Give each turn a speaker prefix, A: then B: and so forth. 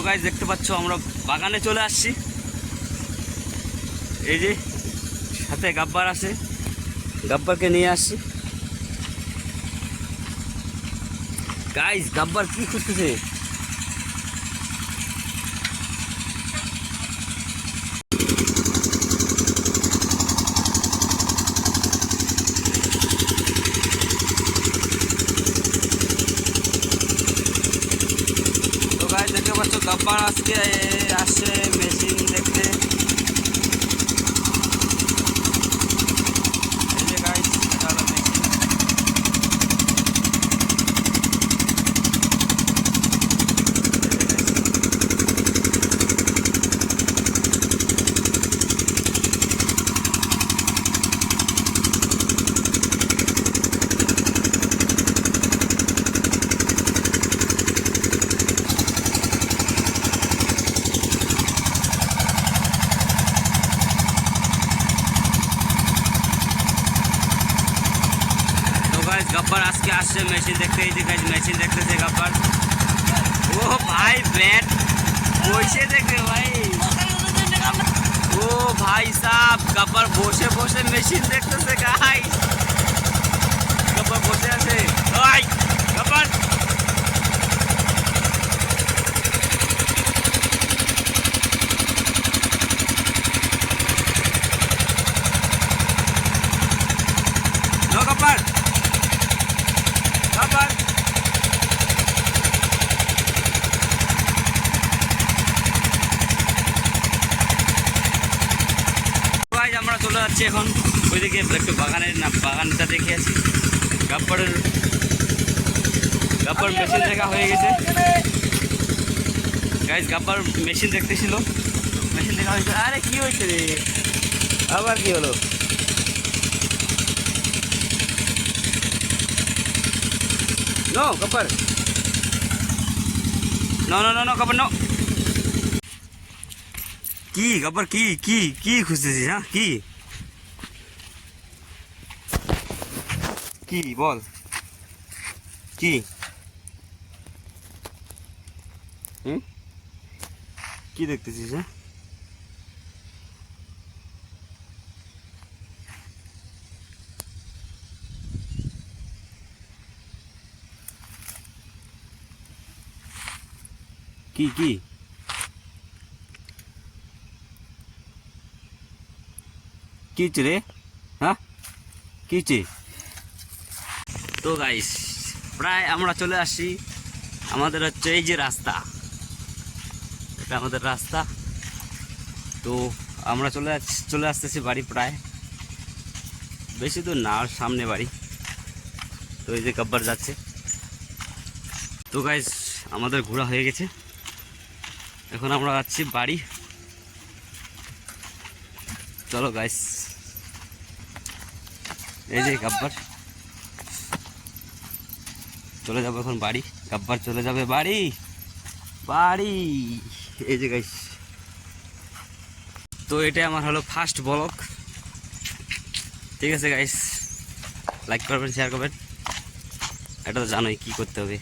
A: Guys দেখতে পাচ্ছ আমরা বাগানে চলে আসছি। এই যে সাথে গাব্বার আছে, গাব্বারকে নিয়ে আসছি। গাইস গাব্বার কি খুঁজতেছে? তো গাইস দেখতে পাচ্ছ গাব্বার আজকে আসছে মেশিন দেখতে। এই যে গাইস এটা হলো মেশিন। गब्बर आज के आसছে মেশিন দেখতে। এই যে গাইস মেশিন দেখতেছে गब्बर। ও ভাই ব্যাট বসে দেখে ভাই। ও ভাই সাহেব गब्बर বসে বসে মেশিন দেখতেছে গাইস। गब्बर বসে আছে। ওই गब्बर नो गब्बर गब्बर ভাই আমরা চলে যাচ্ছি এখন ওইদিকে একটু বাগানের বাগানটা দেখে আছি। গব্বর মেশিন দেখা হয়ে গেছে গাইস। গব্বর মেশিন দেখতেছিল, মেশিন দেখা হয়েছে। আরে কি হয়েছে রে, আবার কি হলো? No Gabbar no no no no Gabbar no. की गब्बर की खुঁজতেছিস? হ্যাঁ কি বল কি? কি দেখতেছিস? হ্যাঁ কি কি রে? হ্যাঁ কি? তো গাইস প্রায় আমরা চলে আসছি। আমাদের হচ্ছে এই যে রাস্তা, এটা আমাদের রাস্তা। তো আমরা চলে আসতেছি বাড়ি, প্রায় বেশি দূর না, সামনে বাড়ি। তো এই যে গব্বর যাচ্ছে। তো গাইস আমাদের ঘোরা হয়ে গেছে, এখন আমরা যাচ্ছি বাড়ি। চলো গাইস, এই যে গব্বর চলে যাবো এখন বাড়ি। গব্বর চলে যাবে বাড়ি। এই যে গাইস, তো এটা আমার হলো ফার্স্ট ব্লগ। ঠিক আছে গাইস, লাইক করবেন, শেয়ার করবেন, এটা তো জানোই কি করতে হবে।